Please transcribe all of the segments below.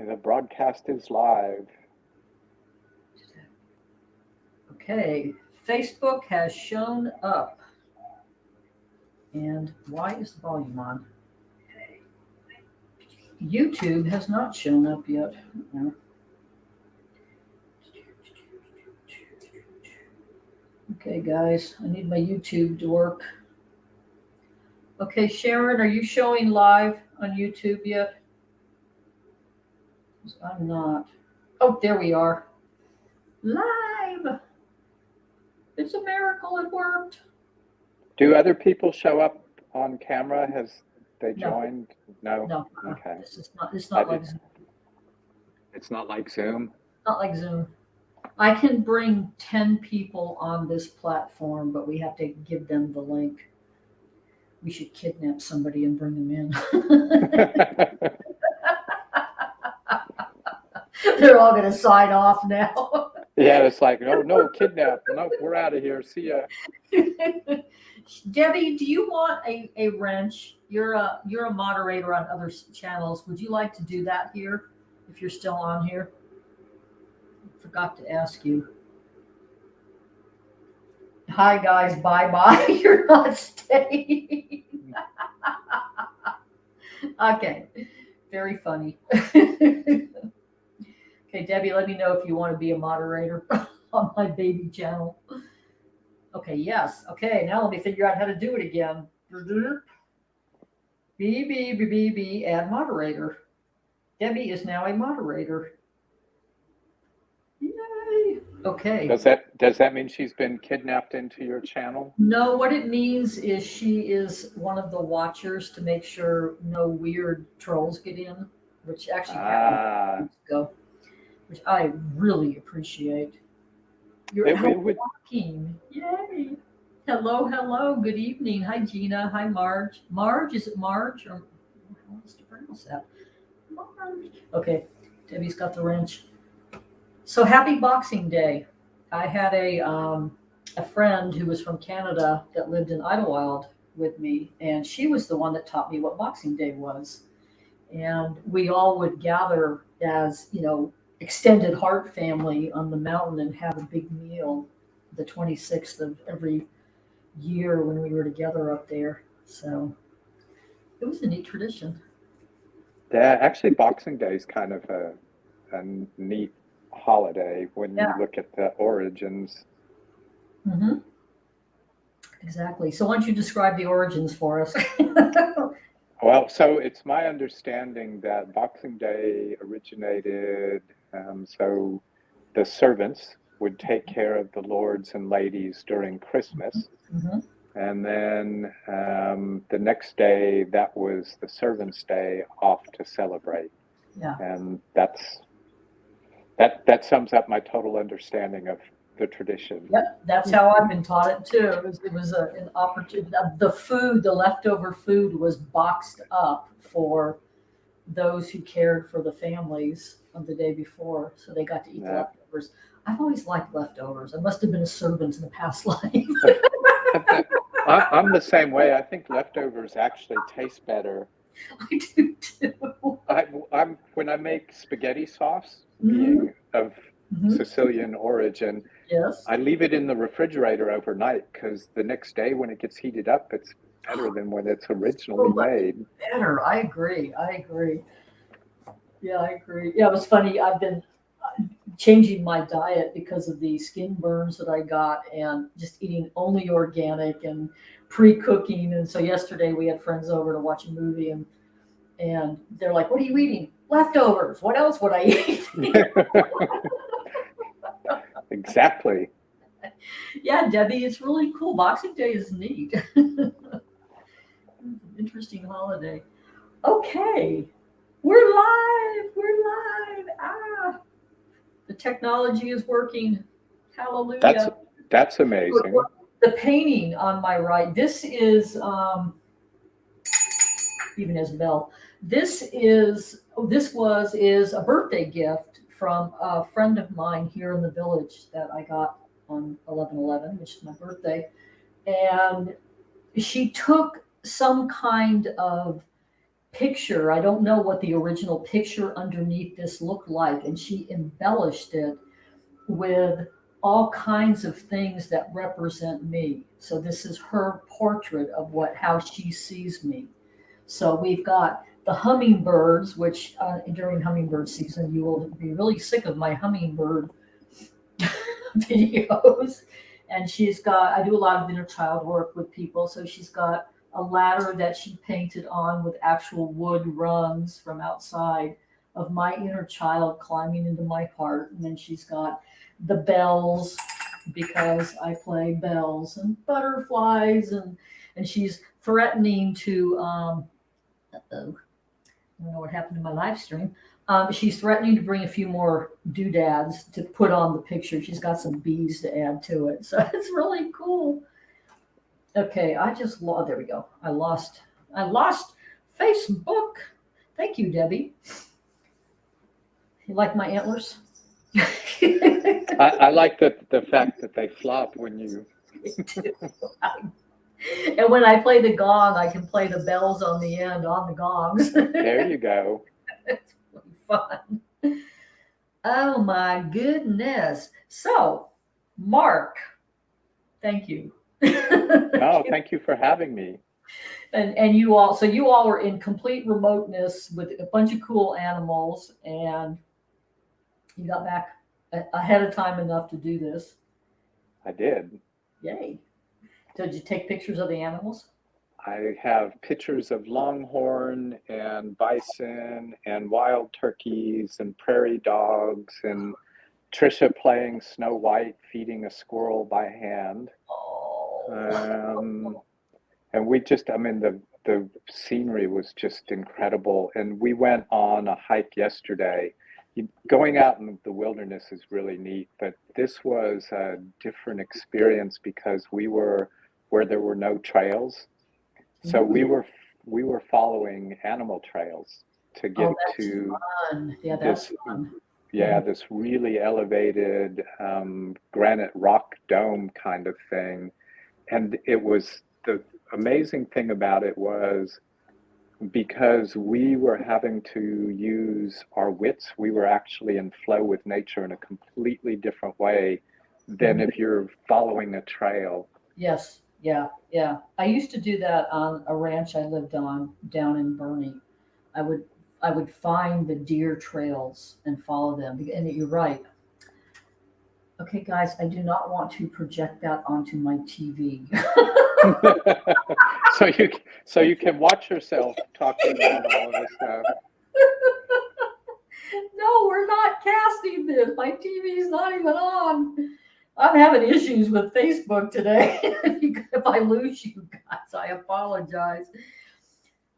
The broadcast is live. Okay, Facebook has shown up. And why is the volume on? YouTube has not shown up yet. Okay, guys, I need my YouTube to work. Okay, Sharon, are you showing live on YouTube yet? I'm not. Oh, there we are. Live! It's a miracle it worked. Do other people show up on camera? Has they No. joined? No. No. Okay. It's not like Zoom. It's not like Zoom. Not like Zoom. I can bring 10 people on this platform, but we have to give them the link. We should kidnap somebody and bring them in. They're all going to sign off now. Yeah, it's like, no, kidnap. No, we're out of here. See ya. Debbie, do you want a wrench? You're a moderator on other channels. Would you like to do that here if you're still on here? Forgot to ask you. Hi guys, bye. You're not staying. Okay, very funny. Okay, Debbie, let me know if you want to be a moderator on my baby channel. Okay, yes. Okay, now let me figure out how to do it again. B, add moderator. Debbie is now a moderator. Yay. Okay. Does that mean she's been kidnapped into your channel? No, what it means is she is one of the watchers to make sure no weird trolls get in, which actually happened weeks ago, which I really appreciate. You're walking. Yay. Hello. Good evening. Hi, Gina. Hi, Marge. Marge, is it Marge? Or how else to pronounce that? Marge. Okay, Debbie's got the wrench. So happy Boxing Day. I had a friend who was from Canada that lived in Idlewild with me, and she was the one that taught me what Boxing Day was. And we all would gather as, extended heart family on the mountain and have a big meal the 26th of every year when we were together up there. So it was a neat tradition. Yeah, actually Boxing Day is kind of a neat holiday when you look at the origins. Mm-hmm. Exactly. So why don't you describe the origins for us? Well, so it's my understanding that Boxing Day originated, so the servants would take care of the lords and ladies during Christmas. Mm-hmm. And then the next day, that was the servants' day off to celebrate. Yeah. And that sums up my total understanding of the tradition. Yep, that's how I've been taught it too. It was an opportunity. The leftover food was boxed up for those who cared for the families of the day before, so they got to eat leftovers. I've always liked leftovers. I must have been a servant in a past life. I'm the same way. I think leftovers actually taste better. I do too. When I make spaghetti sauce, being of Sicilian origin, yes, I leave it in the refrigerator overnight because the next day when it gets heated up, it's better than when it's originally made. Better. I agree. Yeah, I agree. Yeah, it was funny. I've been changing my diet because of the skin burns that I got and just eating only organic and pre-cooking. And so yesterday we had friends over to watch a movie and they're like, "What are you eating?" "Leftovers. What else would I eat?" Exactly. Yeah, Debbie, it's really cool. Boxing Day is neat. Interesting holiday. Okay. We're live. The technology is working. Hallelujah. That's amazing. The painting on my right, this is even as a bell. This is a birthday gift from a friend of mine here in the village that I got on 11/11, which is my birthday. And she took some kind of picture. I don't know what the original picture underneath this looked like, and she embellished it with all kinds of things that represent me. So this is her portrait of what how she sees me. So we've got the hummingbirds, which during hummingbird season you will be really sick of my hummingbird videos. And she's got, I do a lot of inner child work with people. So she's got a ladder that she painted on with actual wood rungs from outside of my inner child climbing into my heart. And then she's got the bells because I play bells and butterflies, and she's threatening to, uh-oh, I don't know what happened to my live stream. She's threatening to bring a few more doodads to put on the picture. She's got some bees to add to it. So it's really cool. Okay, I just lost, there we go. I lost Facebook. Thank you, Debbie. You like my antlers? I like the fact that they flop when you. And when I play the gong, I can play the bells on the end on the gongs. There you go. It's really fun. Oh my goodness. So, Mark, thank you. Oh, thank you for having me. And you all, so you all were in complete remoteness with a bunch of cool animals, and you got back ahead of time enough to do this. I did. Yay. Did you take pictures of the animals? I have pictures of longhorn and bison and wild turkeys and prairie dogs and Trisha playing Snow White, feeding a squirrel by hand. Oh. And we just, I mean, the scenery was just incredible. And we went on a hike yesterday. Going out in the wilderness is really neat, but this was a different experience because we were where there were no trails. So we were following animal trails to get Oh, that's to fun. Yeah, that's this, fun. yeah, this really elevated granite rock dome kind of thing. And it was the amazing thing about it was because we were having to use our wits, we were actually in flow with nature in a completely different way than Mhm. if you're following a trail. Yes, yeah, yeah. I used to do that on a ranch I lived on down in Bernie. I would I would find the deer trails and follow them. And you're right. Okay, guys, I do not want to project that onto my TV. so you so you can watch yourself talking about all of this stuff. No, we're not casting this. My TV's not even on. I'm having issues with Facebook today. If I lose you guys, I apologize.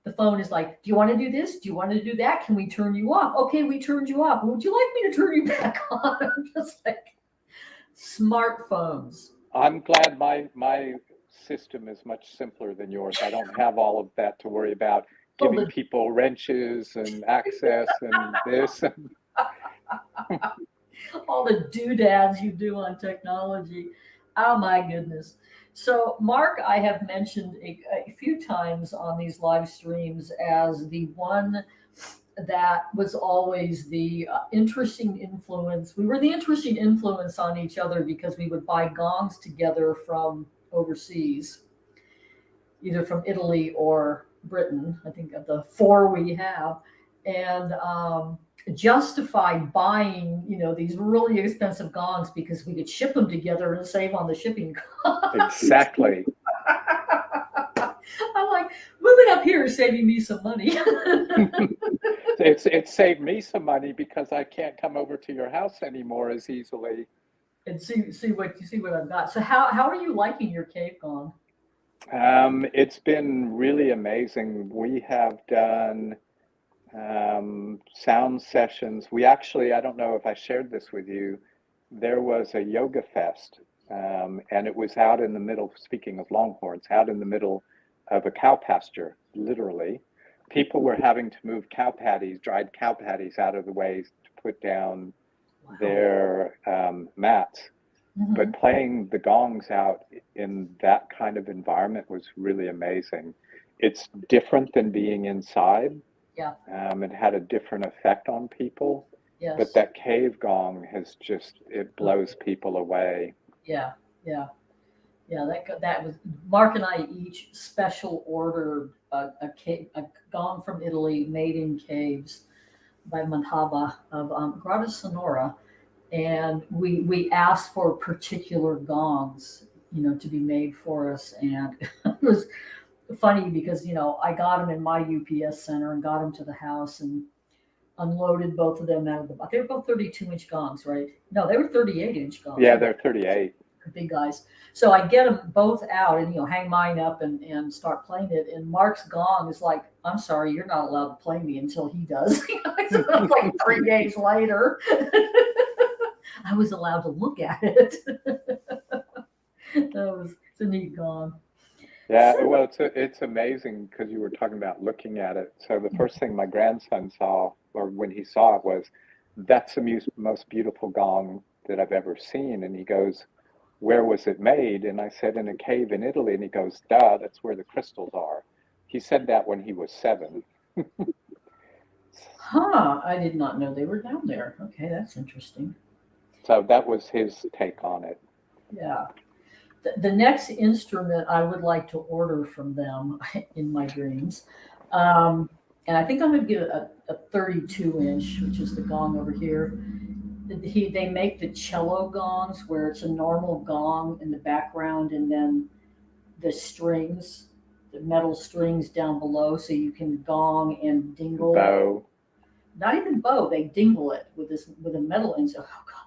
The phone is like, do you want to do this? Do you want to do that? Can we turn you off? Okay, we turned you off. Would you like me to turn you back on? I'm just like, smartphones. I'm glad my system is much simpler than yours. I don't have all of that to worry about Oh, giving people wrenches and access and this. all the doodads you do on technology. Oh my goodness. So, Mark, I have mentioned a few times on these live streams as the one that was always the interesting influence. We were the interesting influence on each other because we would buy gongs together from overseas, either from Italy or Britain. I think of the four we have, and justified buying, these really expensive gongs because we could ship them together and save on the shipping costs. Exactly. I'm like, moving up here is saving me some money. It saved me some money because I can't come over to your house anymore as easily. And see what I've got. So how are you liking your cave gong? It's been really amazing. We have done sound sessions. We actually, I don't know if I shared this with you, there was a yoga fest, and it was out in the middle, speaking of longhorns, out in the middle of a cow pasture, literally. People were having to move cow patties, dried cow patties out of the way to put down Wow. their mats. Hmm. But playing the gongs out in that kind of environment was really amazing. it's different than being inside. Yeah. It had a different effect on people, but Yes. that cave gong has just, it blows people away. Yeah. Yeah. Yeah. That was Mark and I each special ordered a gong from Italy made in caves by Manhaba of Grata Sonora, and we asked for particular gongs, to be made for us, and it was funny because I got them in my UPS center and got them to the house and unloaded both of them out of the box. They were both 32-inch gongs, right? No, they were 38-inch gongs. Yeah, they're 38. Big guys. So I get them both out and hang mine up and start playing it. And Mark's gong is like, I'm sorry, you're not allowed to play me until he does. So like 3 days later, I was allowed to look at it. It's a neat gong. Yeah, So, well, it's amazing because you were talking about looking at it. So the first thing my grandson saw, or when he saw it, was, "That's the most beautiful gong that I've ever seen." And he goes, "Where was it made?" And I said, "In a cave in Italy." And he goes, "Duh, that's where the crystals are." He said that when he was 7. I did not know they were down there. Okay, that's interesting. So that was his take on it. Yeah. The next instrument I would like to order from them in my dreams, and I think I'm going to get a 32-inch, which is the gong over here. They make the cello gongs where it's a normal gong in the background and then the strings, the metal strings down below, so you can gong and dingle. Bow. Not even bow, they dingle it with a metal insert. Oh God.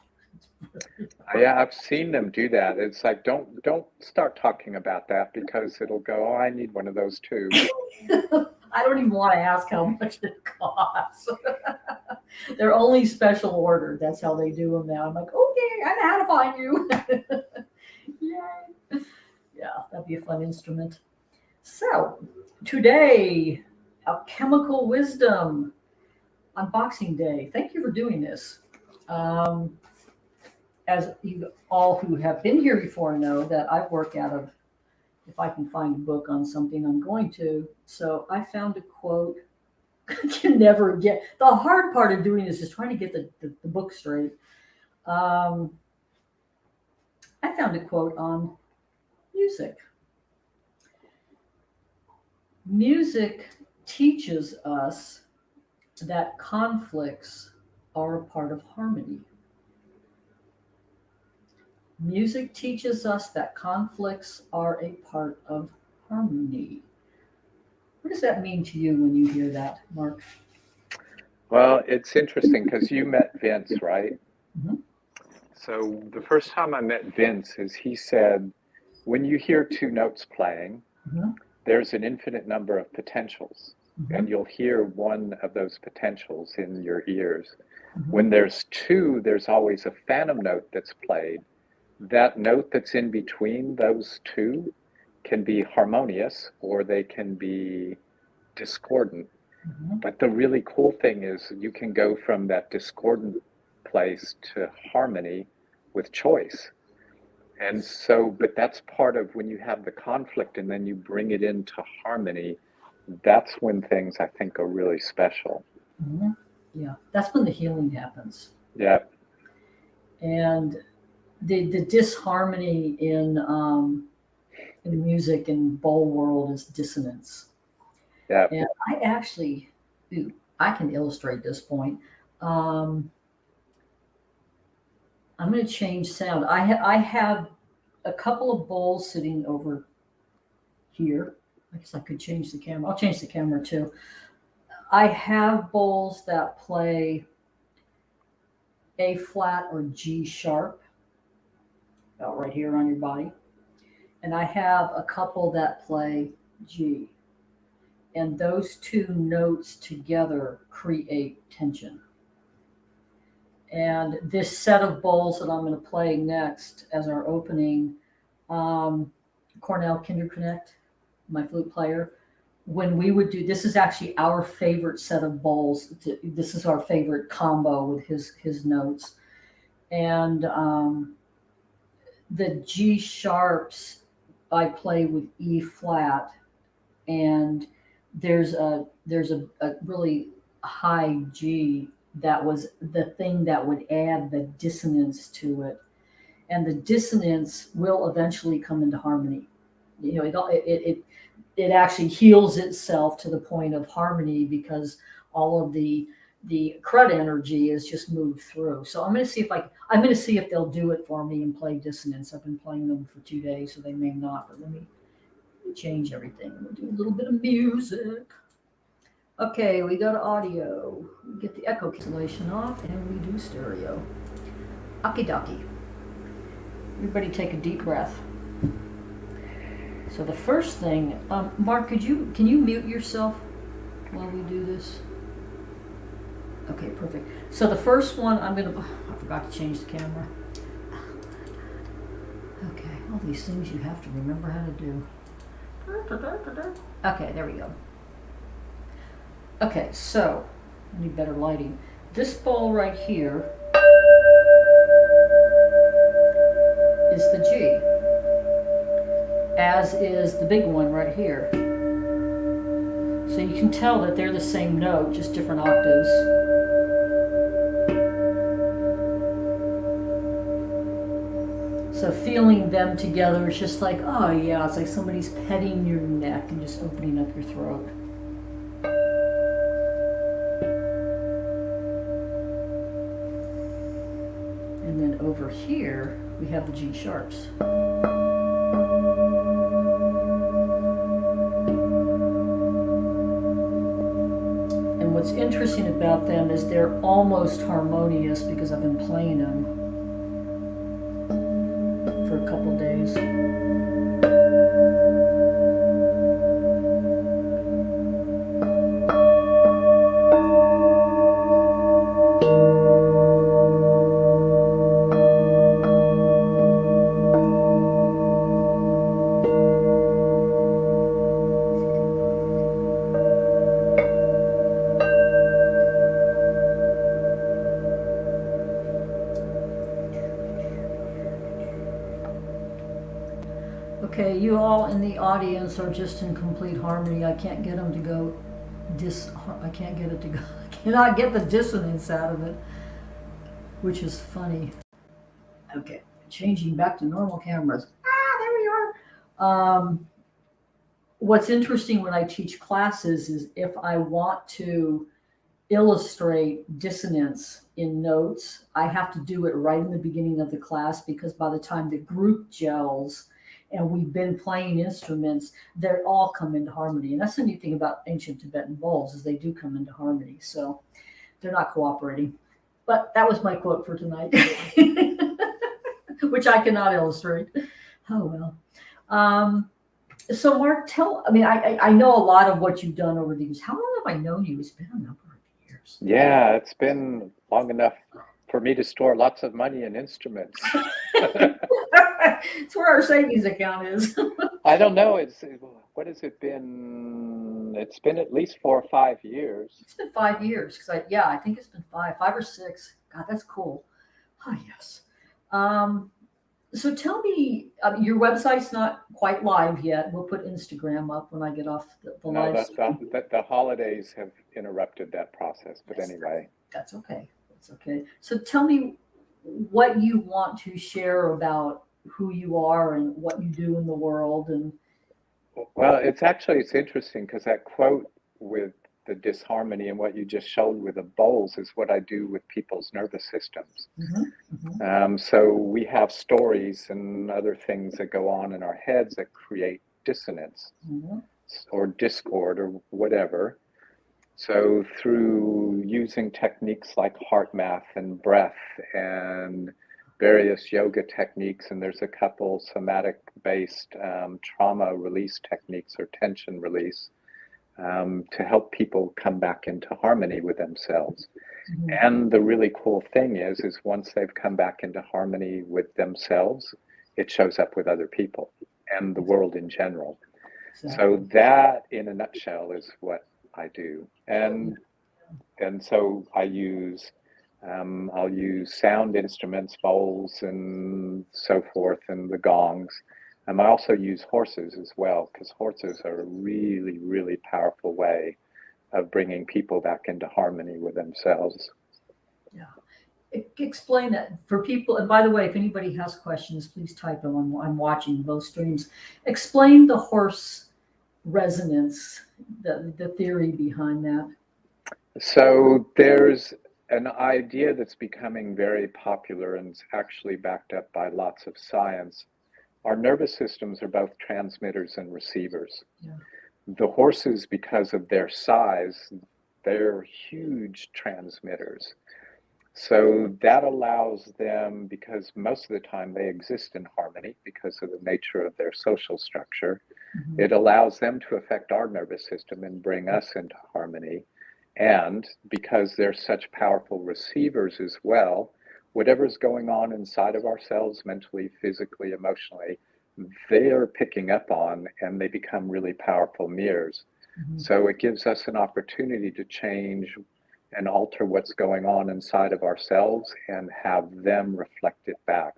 Yeah, I've seen them do that. It's like, don't start talking about that because it'll go, "Oh, I need one of those too." I don't even want to ask how much it costs. They're only special ordered. That's how they do them now. I'm like, okay, I know how to find you. Yay. Yeah, that'd be a fun instrument. So, today, Alchemical Wisdom on Boxing Day. Thank you for doing this. Um, as you all who have been here before know that I work out of, if I can find a book on something, I'm going to. So I found a quote. I can never get, the hard part of doing this is trying to get the book straight. I found a quote on music. Music teaches us that conflicts are a part of harmony. Music teaches us that conflicts are a part of harmony. What does that mean to you when you hear that, Mark? Well, it's interesting because you met Vince, right? Mhm. So the first time I met Vince is he said, when you hear two notes playing, Mhm. there's an infinite number of potentials, and Mhm. you'll hear one of those potentials in your ears. Mhm. When there's two, there's always a phantom note that's played. That note that's in between those two can be harmonious or they can be discordant. Mhm. But the really cool thing is you can go from that discordant place to harmony with choice. And so, but that's part of when you have the conflict and then you bring it into harmony, that's when things I think are really special. Mhm. Yeah, that's when the healing happens. Yeah, And the disharmony in music and bowl world is dissonance. yeah. And I actually, ooh, I can illustrate this point. Um, I'm going to change sound. I have a couple of bowls sitting over here. I guess I could change the camera. I'll change the camera too. I have bowls that play A flat or G sharp, about right here on your body. And I have a couple that play G. And those two notes together create tension. And this set of bowls that I'm going to play next as our opening, um, Cornell Kinderconnect, my flute player, when we would do, this is actually our favorite set of bowls. This is our favorite combo with his notes. And the G sharps I play with E flat, and there's a really high G that was the thing that would add the dissonance to it, and the dissonance will eventually come into harmony. It actually heals itself to the point of harmony because all of the crud energy is just moved through. So I'm going to see if they'll do it for me and play dissonance. I've been playing them for 2 days, so they may not. But let me change everything. We'll do a little bit of music. Okay, we go to audio. We get the echo cancellation off, and we do stereo. Okie Everybody take a deep breath. So the first thing, Mark, can you mute yourself while we do this? Okay, perfect. So the first one, I forgot to change the camera. Okay, all these things you have to remember how to do. Okay, there we go. Okay, so I need better lighting. This bowl right here is the G, as is the big one right here. So you can tell that they're the same note, just different octaves. So feeling them together is just like, oh yeah, it's like somebody's petting your neck and just opening up your throat. And then over here, we have the G sharps. And what's interesting about them is they're almost harmonious because I've been playing them for a couple days. Okay, you all in the audience are just in complete harmony. I can't get them to go I can't get it to go. I cannot get the dissonance out of it, which is funny. Okay, changing back to normal cameras. There we are. What's interesting when I teach classes is if I want to illustrate dissonance in notes, I have to do it right in the beginning of the class, because by the time the group gels and we've been playing instruments, they all come into harmony. And that's the neat thing about ancient Tibetan bowls, is they do come into harmony. So they're not cooperating. But that was my quote for tonight, which I cannot illustrate. Oh well. So Mark, I know a lot of what you've done over the years. How long have I known you? It's been a number of years. Yeah, it's been long enough for me to store lots of money in instruments. It's where our savings account is. I don't know. What has it been? It's been at least 4 or 5 years. It's been 5 years because I think it's been five or six. God, that's cool. Oh yes. So tell me, your website's not quite live yet. We'll put Instagram up when I get off the live stream. The holidays have interrupted that process, but anyway. That's okay. That's okay. So tell me what you want to share about who you are and what you do in the world. And well, it's interesting because that quote with the disharmony and what you just showed with the bowls is what I do with people's nervous systems. Mm-hmm, mm-hmm. So we have stories and other things that go on in our heads that create dissonance, mm-hmm. or discord or whatever. So through using techniques like heart math and breath and various yoga techniques, and there's a couple somatic based trauma release techniques or tension release, to help people come back into harmony with themselves. Mm-hmm. And the really cool thing is once they've come back into harmony with themselves, it shows up with other people and the world in general. Exactly. So that in a nutshell is what I do. And so I'll use sound instruments, bowls and so forth, and the gongs. I also use horses as well, because horses are a really, really powerful way of bringing people back into harmony with themselves. Yeah. Explain that for people. And by the way, if anybody has questions, please type them. I'm watching both streams. Explain the horse resonance, the theory behind that. So there's an idea that's becoming very popular and it's actually backed up by lots of science. Our nervous systems are both transmitters and receivers. Yeah. The horses, because of their size, they're huge transmitters. So that allows them, because most of the time they exist in harmony because of the nature of their social structure, Mhm. it allows them to affect our nervous system and bring us into harmony. And because they're such powerful receivers as well, whatever's going on inside of ourselves, mentally, physically, emotionally, they're picking up on and they become really powerful mirrors. Mhm. So it gives us an opportunity to change and alter what's going on inside of ourselves and have them reflect it back.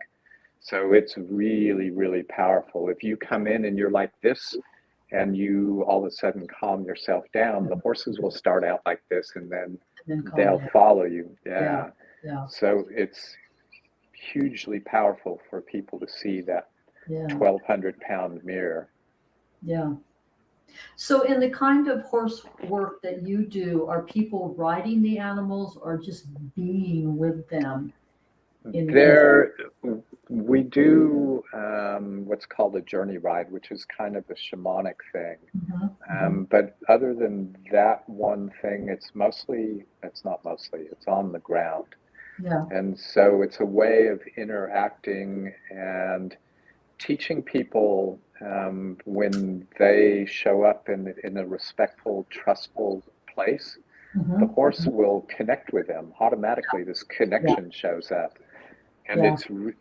So it's really, really powerful. If you come in and you're like this, and you all of a sudden calm yourself down, the horses will start out like this and then And then they'll calm follow you. down. Yeah. Yeah. So it's hugely powerful for people to see that Yeah. 1,200-pound mirror. Yeah. So, in the kind of horse work that you do, are people riding the animals or just being with them? There, we do what's called a journey ride, which is kind of a shamanic thing. But other than that one thing, it's on the ground. Yeah. And so it's a way of interacting and teaching people when they show up in a respectful, trustful place, the Mhm. horse will connect with them automatically. This Yeah. connection shows up. And Yeah.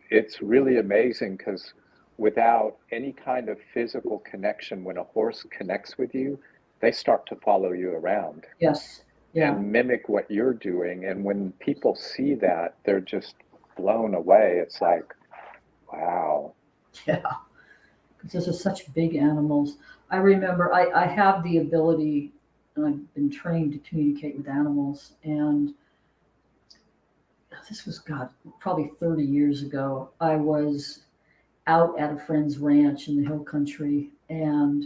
it's really amazing because without any kind of physical connection, when a horse connects with you, they start to follow you around Yes. Yeah. and mimic what you're doing. And when people see that, they're just blown away. It's like, wow. Yeah. Because those are such big animals. I remember I have the ability, and I've been trained to communicate with animals. And this was, God, probably 30 years ago. I was out at a friend's ranch in the hill country, and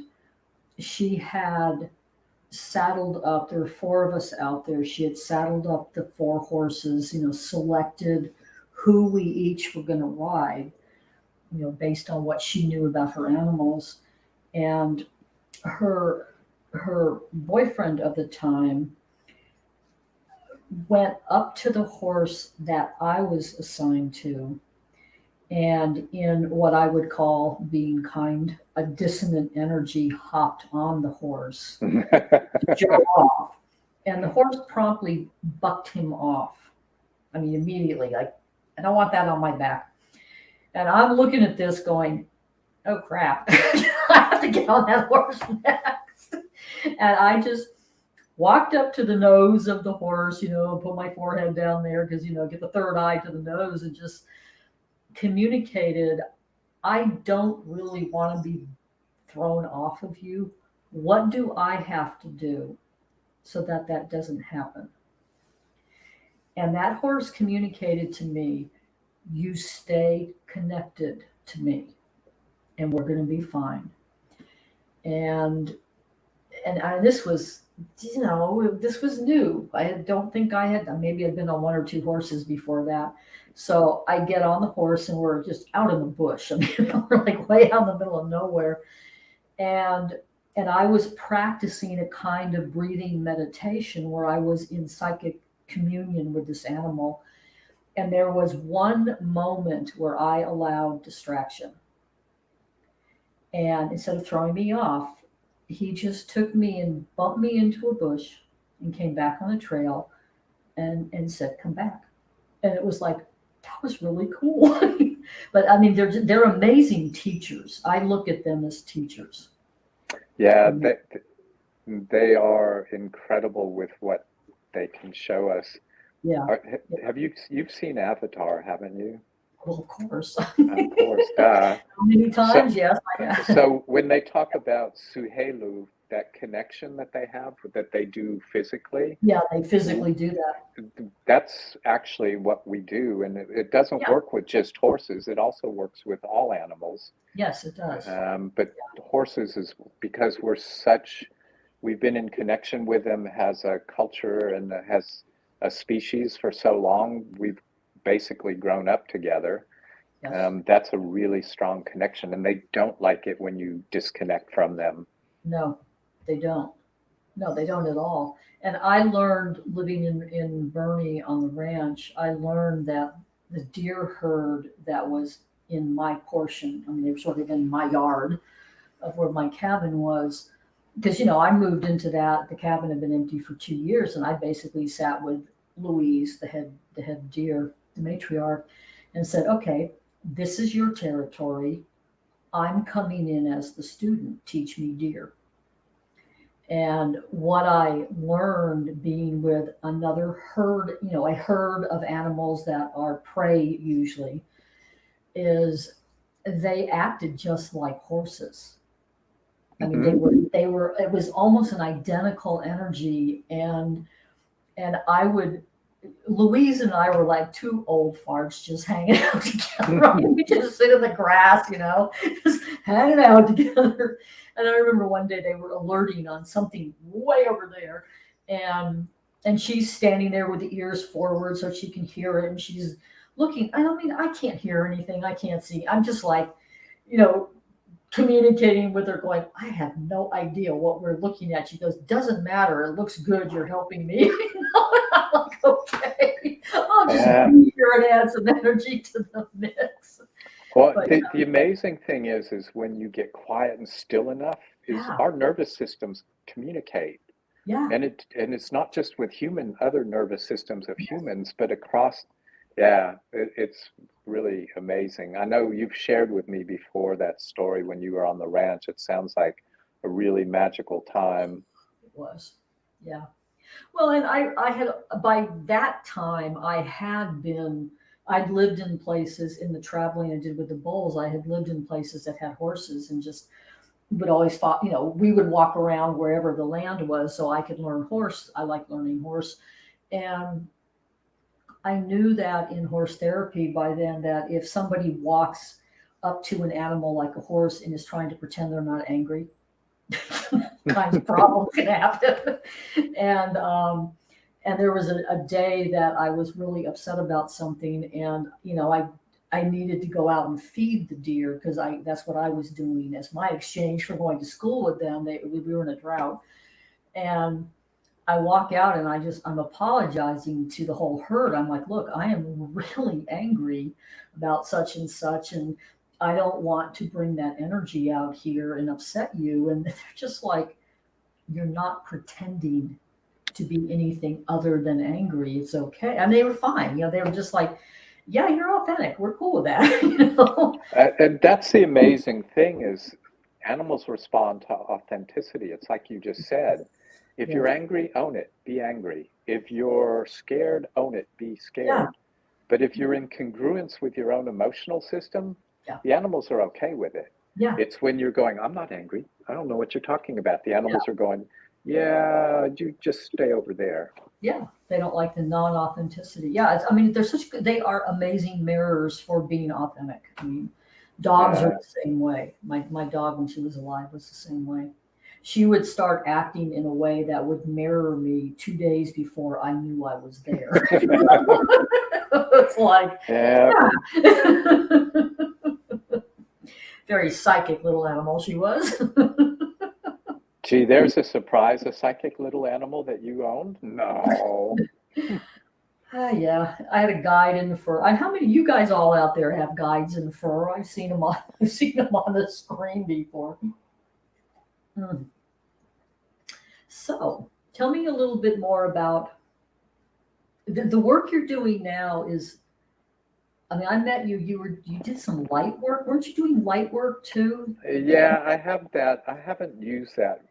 she had saddled up. There were four of us out there. She had saddled up the four horses, selected who we each were going to ride, based on what she knew about her animals. And her boyfriend of the time went up to the horse that I was assigned to, and in what I would call, being kind, a dissonant energy, hopped on the horse to show off. And the horse promptly bucked him off. I mean, immediately, like, I don't want that on my back. And I'm looking at this going, oh crap, I have to get on that horse next. And I just walked up to the nose of the horse, put my forehead down there because, get the third eye to the nose and just communicated, I don't really want to be thrown off of you. What do I have to do so that that doesn't happen? And that horse communicated to me, you stay connected to me and we're going to be fine. And this was, this was new. Don't think I had, maybe I'd been on one or two horses before that. So I get on the horse and we're just out in the bush. I mean, we're like way out in the middle of nowhere. And I was practicing a kind of breathing meditation where I was in psychic communion with this animal. And there was one moment where I allowed distraction. And instead of throwing me off, he just took me and bumped me into a bush and came back on the trail and said, come back. And it was like, that was really cool. But I mean, they're amazing teachers. I look at them as teachers. Yeah, they are incredible with what they can show us. Yeah. You've seen Avatar, haven't you? Well, of course. Of course, duh. Many So, times, yes. so when they talk about suhelu, that connection that they have, that they do physically, Yeah, they physically do that. that's actually what we do. And it doesn't Yeah. work with just horses. It also works with all animals. Yes, it does. But horses is because we've been in connection with them, has a culture and has a species for so long. We've basically grown up together. Yes. That's a really strong connection, and they don't like it when you disconnect from them. No, they don't. No, they don't at all. And I learned living in Bernie on the ranch, I learned that the deer herd that was in my portion, I mean, they were sort of in my yard of where my cabin was, because, I moved into that, the cabin had been empty for 2 years, and I basically sat with Louise, the head deer, the matriarch, and said, okay, this is your territory. I'm coming in as the student. Teach me deer. And what I learned being with another herd, a herd of animals that are prey usually, is they acted just like horses. I mean, they Hmm. were, it was almost an identical energy. And I would, Louise and I were like two old farts just hanging out together. Right? We just sit in the grass, just hanging out together. And I remember one day they were alerting on something way over there, and she's standing there with the ears forward so she can hear it, and she's looking. I don't mean I can't hear anything. I can't see. I'm just like, you know, communicating with her, going, I have no idea what we're looking at. She goes, doesn't matter. It looks good. You're helping me. I'm like, okay, I'll just Yeah. be here and add some energy to the mix. Well, But the amazing thing is when you get quiet and still enough, is yeah, our nervous systems communicate. yeah, And it's not just with other nervous systems of yes, humans, but across. Yeah, it's really amazing. I know you've shared with me before that story when you were on the ranch. It sounds like a really magical time. it was. Yeah. Well, and I had, by that time, I'd lived in places in the traveling I did with the bulls. I had lived in places that had horses and just would always fought, we would walk around wherever the land was so I could learn horse. I like learning horse. And I knew that in horse therapy by then that if somebody walks up to an animal like a horse and is trying to pretend they're not angry, kinds of problems can happen. and and there was a day that I was really upset about something, and I needed to go out and feed the deer because I that's what I was doing as my exchange for going to school with them. We were in a drought, and I walk out and I'm apologizing to the whole herd. I'm like, look, I am really angry about such and such, and I don't want to bring that energy out here and upset you. And they're just like, you're not pretending to be anything other than angry. It's okay. And they were fine. They were just like, yeah, you're authentic. We're cool with that. And that's the amazing thing is animals respond to authenticity. It's like you just said. If Yeah. you're angry, own it. Be angry. If you're scared, own it. Be Yeah. scared. But if you're in congruence with your own emotional system, Yeah. the animals are okay with it. Yeah. It's when you're going, I'm not angry. I don't know what you're talking about. The Yeah. animals are going, yeah, you just stay over there. Yeah. They don't like the non-authenticity. Yeah. I mean, they are amazing mirrors for being authentic. I mean, dogs are Yeah. the same way. My dog, when she was alive, was the same way. She would start acting in a way that would mirror me 2 days before I knew I was there. It's like, Yeah. yeah. Very psychic little animal she was. Gee, there's a surprise, a psychic little animal that you owned? No. Yeah, I had a guide in fur. How many of you guys all out there have guides in fur? I've seen them on. I've seen them on the screen before. Hmm. So, tell me a little bit more about the work you're doing now. I mean, I met you. You did some light work. Weren't you doing light work too? Yeah, I have that. I haven't used that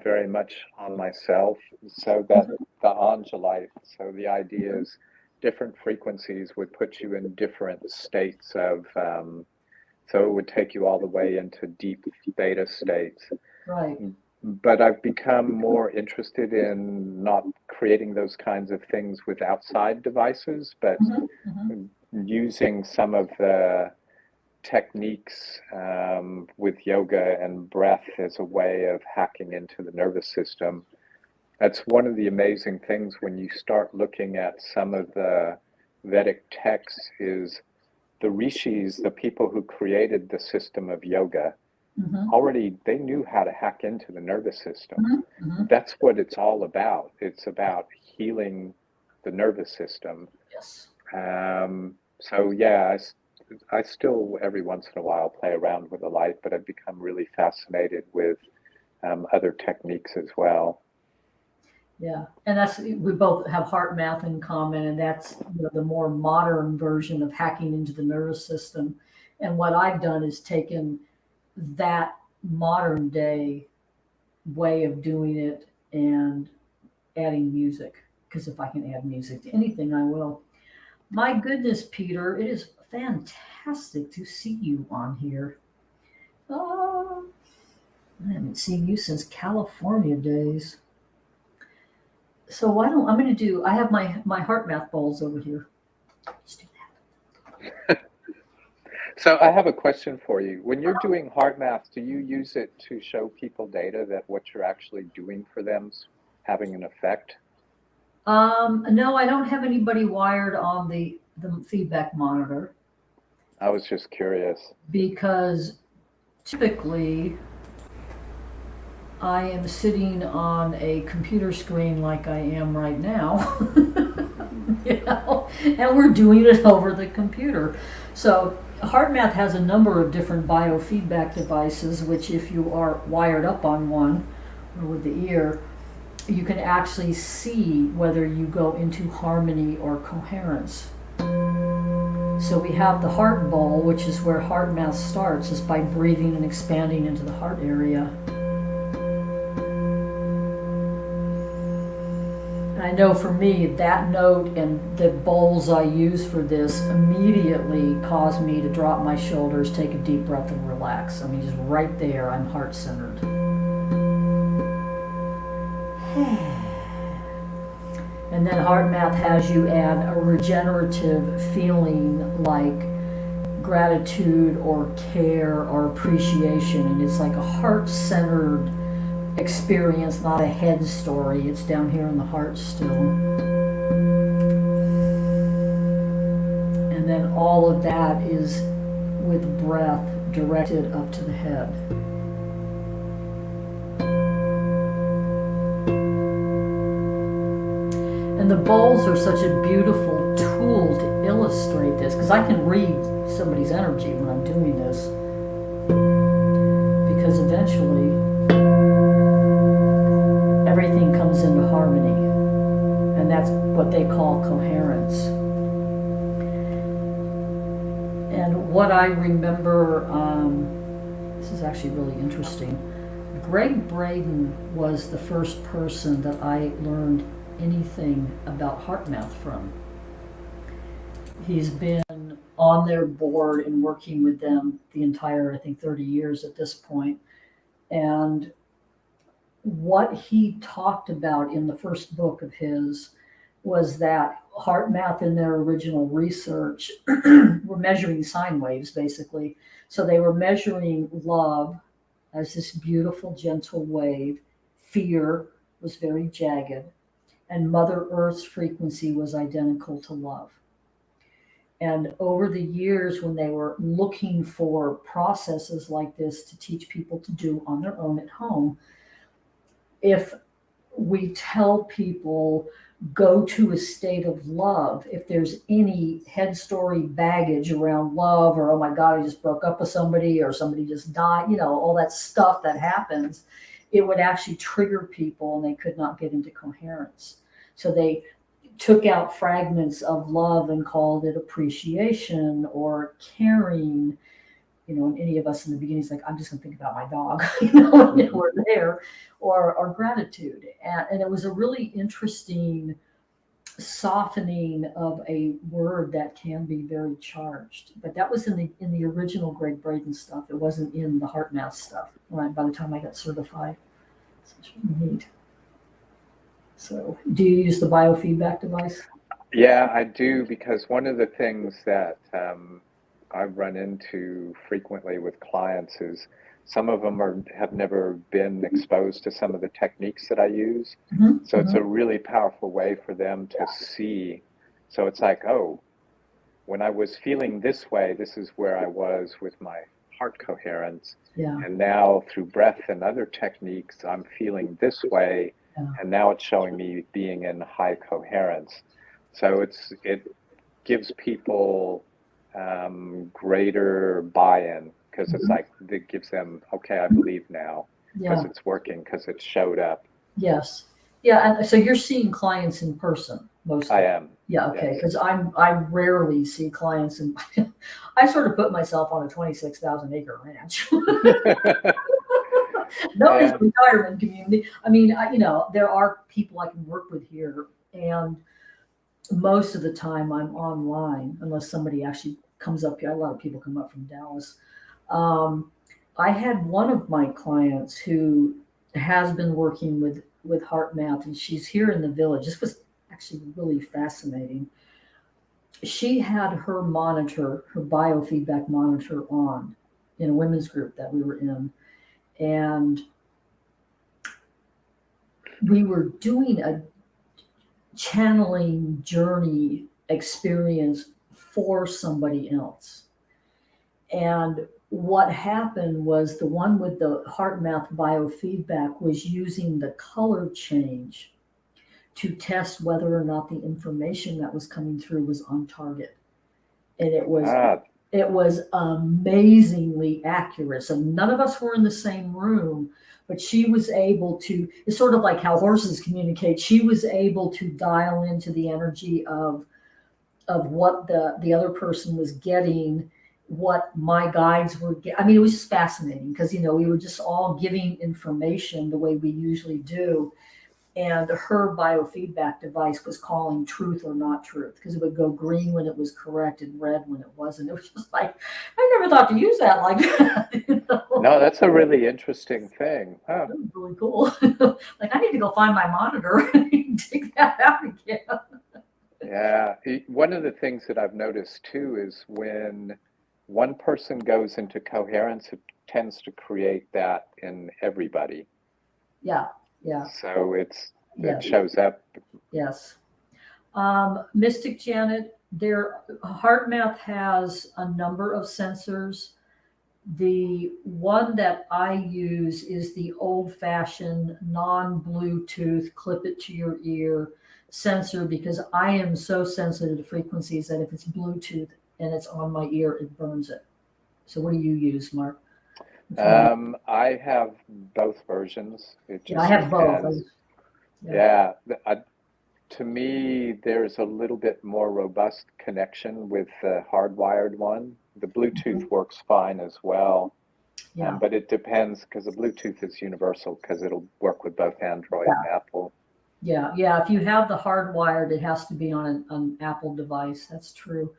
very much on myself. So that the Angelite. So the idea is different frequencies would put you in different states of, so it would take you all the way into deep theta states. Right. But I've become more interested in not creating those kinds of things with outside devices, but using some of the techniques with yoga and breath as a way of hacking into the nervous system. That's one of the amazing things when you start looking at some of the Vedic texts is the rishis, the people who created the system of yoga, already they knew how to hack into the nervous system. That's what it's all about. It's about healing the nervous system. Yes. So yeah, I still every once in a while play around with the light, but I've become really fascinated with other techniques as well. Yeah, and that's we both have heart math in common, and that's the more modern version of hacking into the nervous system. And what I've done is taken that modern day way of doing it and adding music, because if I can add music to anything, I will. My goodness, Peter, it is fantastic to see you on here. Oh, I haven't seen you since California days. So why don't I'm going to do? I have my heart math bowls over here. Let's do that. So I have a question for you. When you're doing heart math, do you use it to show people data that what you're actually doing for them's having an effect? No, I don't have anybody wired on the feedback monitor I was just curious. because typically I am sitting on a computer screen like I am right now, and we're doing it over the computer. So HeartMath has a number of different biofeedback devices, which if you are wired up on one or with the ear, you can actually see whether you go into harmony or coherence. So we have the heart bowl, which is where HeartMath starts, is by breathing and expanding into the heart area. And I know for me, that note and the bowls I use for this immediately cause me to drop my shoulders, take a deep breath, and relax. I mean, just right there, I'm heart-centered. And then HeartMath has you add a regenerative feeling like gratitude or care or appreciation. And it's like a heart-centered experience, not a head story. It's down here in the heart still. And then all of that is with breath directed up to the head. And the bowls are such a beautiful tool to illustrate this, because I can read somebody's energy when I'm doing this, because eventually everything comes into harmony, and that's what they call coherence. And what I remember, this is actually really interesting. Greg Braden was the first person that I learned anything about HeartMath from. He's been on their board and working with them the entire, I think, 30 years at this point. And what he talked about in the first book of his was that HeartMath in their original research were measuring sine waves, basically. So they were measuring love as this beautiful, gentle wave. Fear was very jagged. And Mother Earth's frequency was identical to love. And over the years, when they were looking for processes like this to teach people to do on their own at home, if we tell people go to a state of love, if there's any head story baggage around love, or oh my God, I just broke up with somebody, or somebody just died, all that stuff that happens, it would actually trigger people and they could not get into coherence. So they took out fragments of love and called it appreciation or caring. And any of us in the beginning is like, I'm just going to think about my dog, and we're there, or gratitude. And it was a really interesting softening of a word that can be very charged. But that was in the original Greg Braden stuff. It wasn't in the heart math stuff by the time I got certified. So it's really neat. So do you use the biofeedback device? Yeah, I do, because one of the things that I run into frequently with clients is some of them have never been exposed to some of the techniques that I use. Mm-hmm. So it's Mm-hmm. a really powerful way for them to see. So it's like, oh, when I was feeling this way, this is where I was with my heart coherence. Yeah. And now through breath and other techniques, I'm feeling this way. Yeah. And now it's showing me being in high coherence. So it gives people greater buy-in, because it's Mm-hmm. like it gives them, okay, I believe now, because Yeah. it's working, because it showed up. Yes. Yeah. And so you're seeing clients in person I mostly. am. Yeah. Okay. Yes. Because I rarely see clients, and I sort of put myself on a 26,000 acre ranch. Nobody's Yeah. retirement community. I mean, there are people I can work with here, and most of the time I'm online unless somebody actually comes up here. A lot of people come up from Dallas. Um, I had one of my clients who has been working with heart math, and she's here in the village. This was actually really fascinating. She had her monitor, her biofeedback monitor, on in a women's group that we were in, and we were doing a channeling journey experience for somebody else. And what happened was the one with the heart math biofeedback was using the color change to test whether or not the information that was coming through was on target. And Ah, it was amazingly accurate. So none of us were in the same room, but she was able to, it's sort of like how horses communicate. She was able to dial into the energy of what the other person was getting, what my guides were getting. I mean, it was just fascinating because, we were just all giving information the way we usually do. And her biofeedback device was calling truth or not truth, because it would go green when it was correct and red when it wasn't. It was just like, I never thought to use that like that. no, that's a really interesting thing. Huh. That was really cool. Like, I need to go find my monitor and take that out again. Yeah. One of the things that I've noticed too is when one person goes into coherence, it tends to create that in everybody. Yeah, yeah, So it yes, shows up. yes. Mystic Janet, their heart math has a number of sensors. The one that I use is the old fashioned non Bluetooth, clip it to your ear sensor, because I am so sensitive to frequencies that if it's Bluetooth and it's on my ear, it burns it. So, what do you use, Mark? Which one? I have both versions. It Yeah, I just have both. depends. Yeah. Yeah. To me, there's a little bit more robust connection with the hardwired one. The Bluetooth Mhm. works fine as well, Yeah. but it depends, because the Bluetooth is universal, because it'll work with both Android and Yeah. Apple. Yeah. Yeah. If you have the hardwired, it has to be on an Apple device. That's true.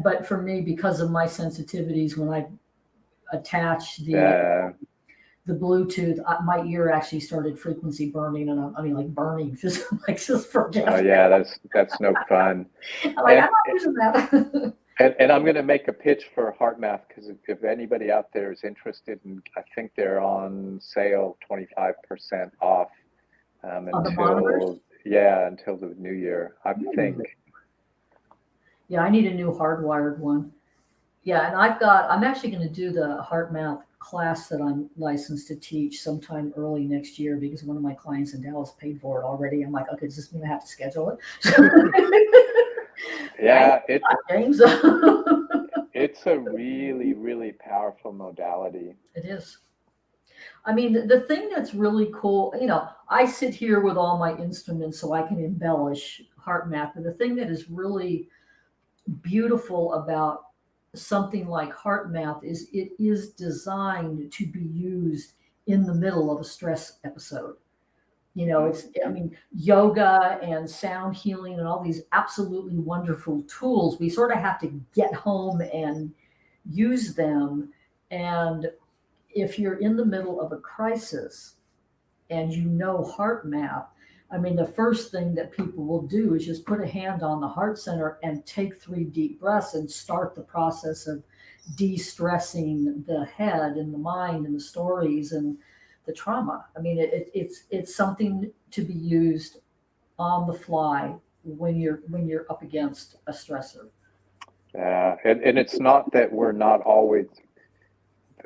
But for me, because of my sensitivities, when I attach Uh, the Bluetooth, my ear actually started frequency burning, and I mean, like burning, just like, just forget oh it. yeah, that's no fun. I'm like, And I'm not using that. and I'm going to make a pitch for HeartMath, because if anybody out there is interested, and I think they're on sale 25% off On the monitors. until the new year, I think. Yeah, I need a new hardwired one. Yeah, and I'm actually going to do the heart math class that I'm licensed to teach sometime early next year, because one of my clients in Dallas paid for it already. I'm like, okay, does this mean I have to schedule it? I Yeah, James. it's a really, really powerful modality. It is. I mean, the thing that's really cool, I sit here with all my instruments so I can embellish heart math. But the thing that is really beautiful about something like heart math is it is designed to be used in the middle of a stress episode. You know, it's, I mean, yoga and sound healing and all these absolutely wonderful tools, we sort of have to get home and use them. And if you're in the middle of a crisis and you know heart math, I mean, the first thing that people will do is just put a hand on the heart center and take 3 deep breaths and start the process of de-stressing the head and the mind and the stories and the trauma. I mean, it's something to be used on the fly when you're up against a stressor. And it's not that we're not always,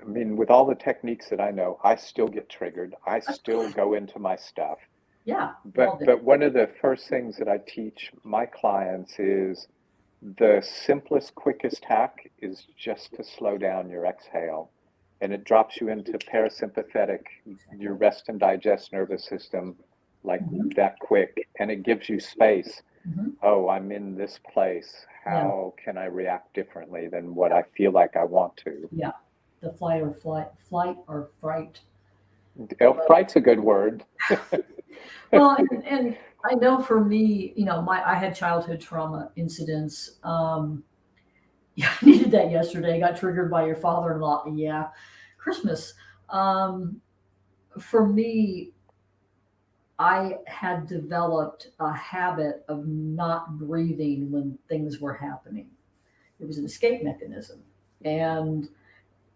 I mean, with all the techniques that I know, I still get triggered. I still go into my stuff. Yeah, But one of the first things that I teach my clients is the simplest, quickest hack is just to slow down your exhale. And it drops you into parasympathetic, your rest and digest nervous system, like that quick. And it gives you space. Mhm. Oh, I'm in this place. Yeah, How can I react differently than what I feel like I want to? yeah. The flight or fright. Oh, fright's a good word. Well, and I know for me, you know, I had childhood trauma incidents. Yeah, I needed that yesterday. I got triggered by your father-in-law. Yeah, Christmas. Um, for me, I had developed a habit of not breathing when things were happening. It was an escape mechanism. And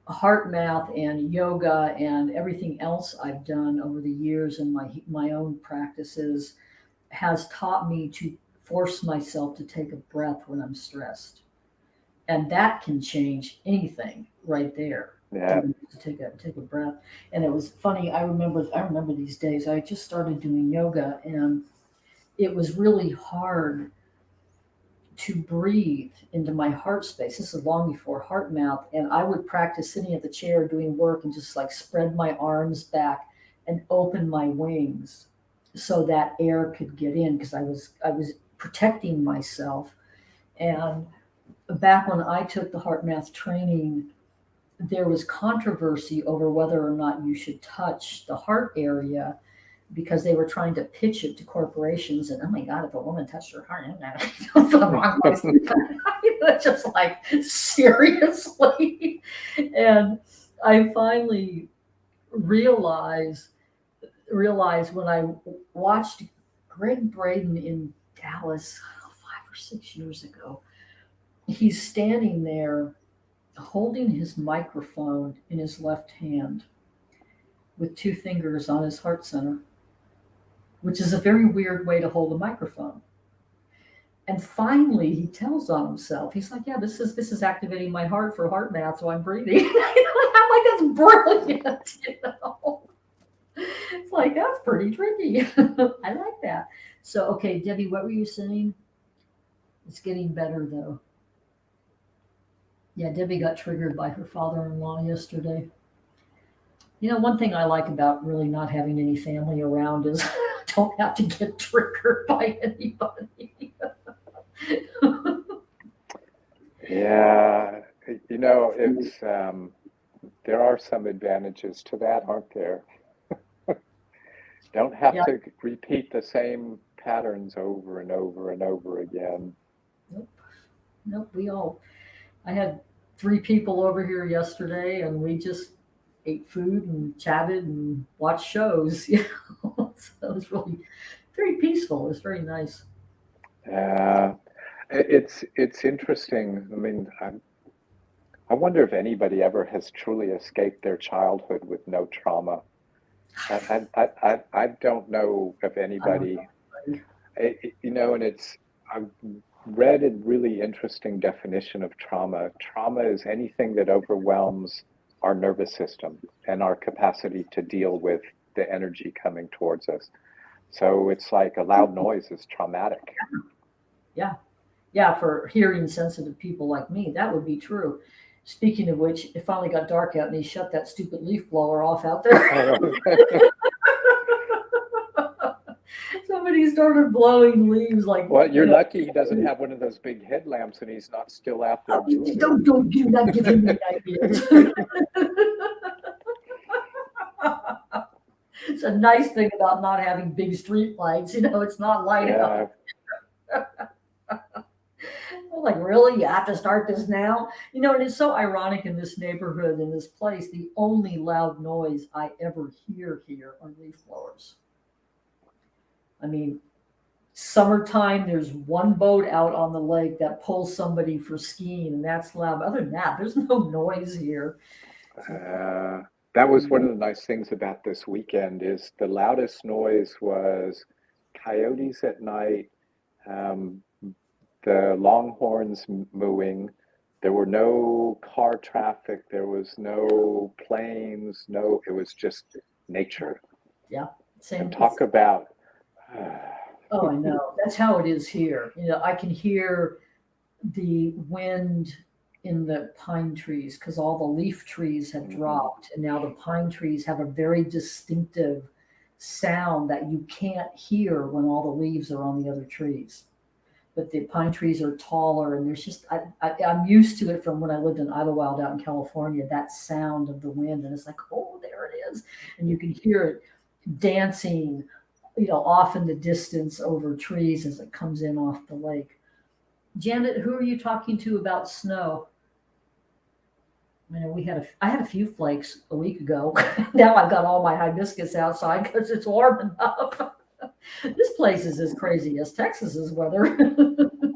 heart math and yoga and everything else I've done over the years in my own practices has taught me to force myself to take a breath when I'm stressed. And that can change anything right there. Yeah. To take a breath. And it was funny, I remember these days. I just started doing yoga and it was really hard to breathe into my heart space. This is long before heart math. And I would practice sitting at the chair doing work and just like spread my arms back and open my wings so that air could get in because I was protecting myself. And back when I took the heart math training, there was controversy over whether or not you should touch the heart area because they were trying to pitch it to corporations. And oh my God, if a woman touched her heart, that's the wrong place. It's just like, seriously. And I finally realized, realized when I watched Greg Braden in Dallas 5 or 6 years ago, he's standing there holding his microphone in his left hand with 2 fingers on his heart center, which is a very weird way to hold a microphone. And finally, he tells on himself. He's like, "Yeah, this is activating my heart for heart math, so I'm breathing." I'm like, "That's brilliant," you know. It's like that's pretty tricky. I like that. So, okay, Debbie, what were you saying? It's getting better though. Yeah, Debbie got triggered by her father-in-law yesterday. You know, one thing I like about really not having any family around is I don't have to get triggered by anybody. Yeah. You know, it's there are some advantages to that, aren't there? Don't have Yeah, to repeat the same patterns over and over and over again. nope, nope. I had 3 people over here yesterday, and we just ate food and chatted and watched shows. You know, so it was really very peaceful. It was very nice. Uh, it's interesting. I mean, I wonder if anybody ever has truly escaped their childhood with no trauma. I don't know if I don't anybody, know. you know, and I've read a really interesting definition of trauma. Trauma is anything that overwhelms our nervous system and our capacity to deal with the energy coming towards us. So it's like a loud noise is traumatic. Yeah, yeah. For hearing sensitive people like me, that would be true. Speaking of which, it finally got dark out, and he shut that stupid leaf blower off out there. Somebody started blowing leaves like, Well, you you're know, lucky he doesn't have one of those big headlamps and he's not still out there "Oh, doing it. don't do not give him any ideas." It's a nice thing about not having big street lights. It's not light out. Yeah. I'm like, really? You have to start this now? And it's so ironic in this neighborhood, in this place, the only loud noise I ever hear here are leaf blowers. I mean, summertime, there's one boat out on the lake that pulls somebody for skiing, and that's loud. Other than that, there's no noise here. That was one of the nice things about this weekend is the loudest noise was coyotes at night, um, the longhorns mooing. There were no car traffic. There was no planes. No, it was just nature. Yeah, same. And talk about. Oh, I know. That's how it is here. I can hear the wind in the pine trees because all the leaf trees have dropped, and now the pine trees have a very distinctive sound that you can't hear when all the leaves are on the other trees. But the pine trees are taller, and there's just I'm used to it from when I lived in Idlewild out in California. That sound of the wind, and it's like, oh, there it is, and you can hear it dancing, off in the distance over trees as it comes in off the lake. Janet, who are you talking to about snow? I had a few flakes a week ago. Now I've got all my hibiscus outside because it's warm enough. This place is as crazy as Texas's weather.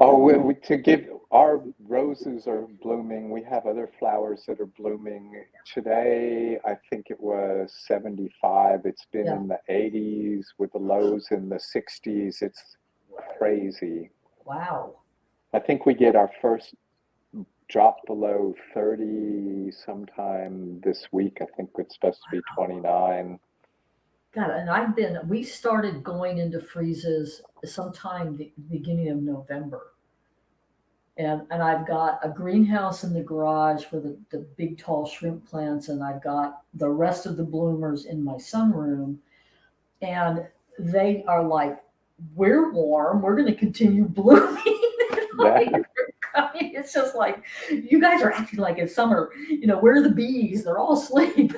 Oh, to give our roses are blooming. We have other flowers that are blooming. Today, I think it was 75. It's been in the 80s with the lows in the 60s. It's crazy. Wow. I think we get our first drop below 30 sometime this week. I think it's supposed to be 29. God, and we started going into freezes sometime the beginning of November. And I've got a greenhouse in the garage for the big tall shrimp plants, and I've got the rest of the bloomers in my sunroom. And they are like, we're warm, we're going to continue blooming. It's just like, you guys are acting like it's summer. Where are the bees? They're all asleep.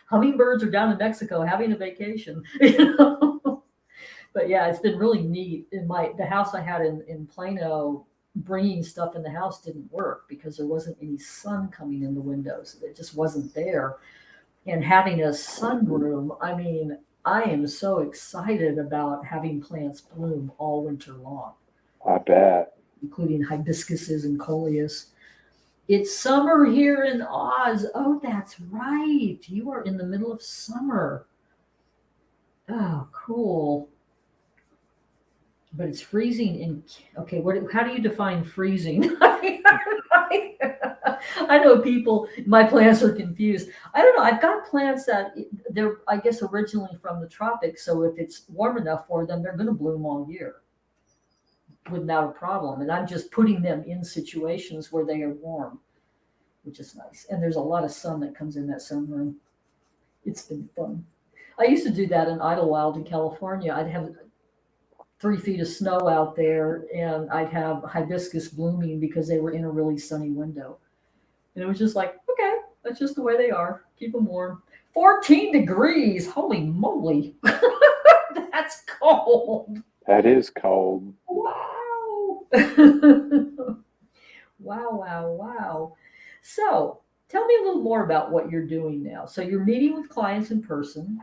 Hummingbirds are down in Mexico having a vacation. But yeah, it's been really neat. In the house I had in Plano, bringing stuff in the house didn't work because there wasn't any sun coming in the windows. It just wasn't there. And having a sunroom, I mean, I am so excited about having plants bloom all winter long. I bet. Including hibiscuses and coleus. It's summer here in Oz. Oh, that's right. You are in the middle of summer. Oh, cool. But it's freezing okay, how do you define freezing? I know people, my plants are confused. I don't know. I've got plants that they're, I guess, originally from the tropics. So if it's warm enough for them, they're going to bloom all year without a problem. And I'm just putting them in situations where they are warm, which is nice. And there's a lot of sun that comes in that sunroom. It's been fun. I used to do that in Idlewild in California. I'd have 3 feet of snow out there, and I'd have hibiscus blooming because they were in a really sunny window. And it was just like, okay, that's just the way they are. Keep them warm. 14 degrees. Holy moly. That's cold. That is cold. Wow. Wow. So tell me a little more about what you're doing now. So you're meeting with clients in person.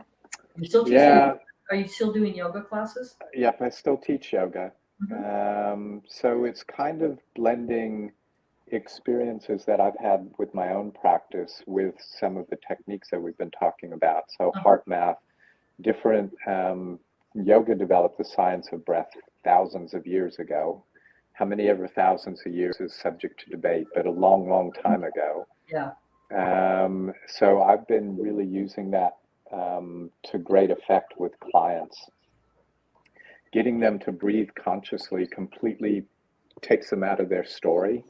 You're still teaching. Yeah. Are you still doing yoga classes? Yep, I still teach yoga. So it's kind of blending experiences that I've had with my own practice with some of the techniques that we've been talking about. So heart math, different yoga developed the science of breath thousands of years ago. How many ever thousands of years is subject to debate, but a long, long time ago. Yeah. So I've been really using that to great effect with clients. Getting them to breathe consciously completely takes them out of their story,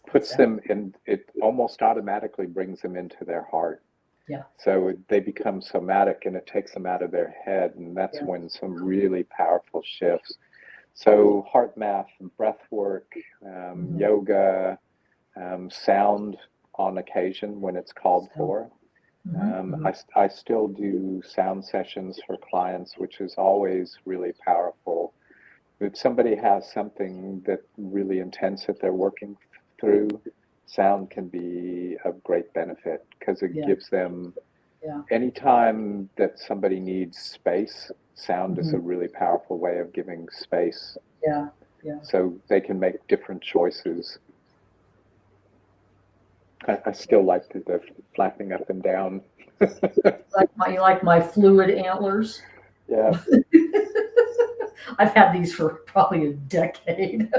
puts them in, it almost automatically brings them into their heart. Yeah. So they become somatic and it takes them out of their head. And that's when some really powerful shifts. So heart math, breath work, yoga, sound on occasion when it's called for. I still do sound sessions for clients, which is always really powerful. If somebody has something that really intense that they're working through, sound can be of great benefit because it Yeah. gives them, Yeah. anytime that somebody needs space, sound is Mm-hmm. a really powerful way of giving space. Yeah. Yeah. So they can make different choices. I still like the flapping up and down. You like my fluid antlers? Yeah. I've had these for probably a decade.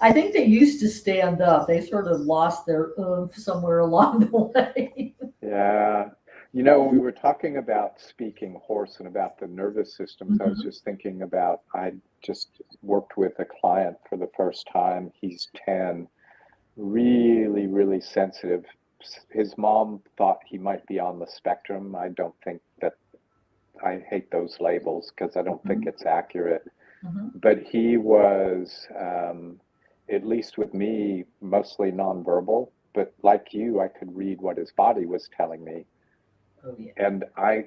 I think they used to stand up. They sort of lost their oomph somewhere along the way. Yeah. You know, we were talking about speaking horse and about the nervous systems. I was Mhm. just thinking about, I just worked with a client for the first time. He's 10, really, really sensitive. His mom thought he might be on the spectrum. I don't think that, I hate those labels because I don't think Mhm. it's accurate. Mhm. But he was, at least with me, mostly nonverbal. But like you, I could read what his body was telling me. Oh yeah. And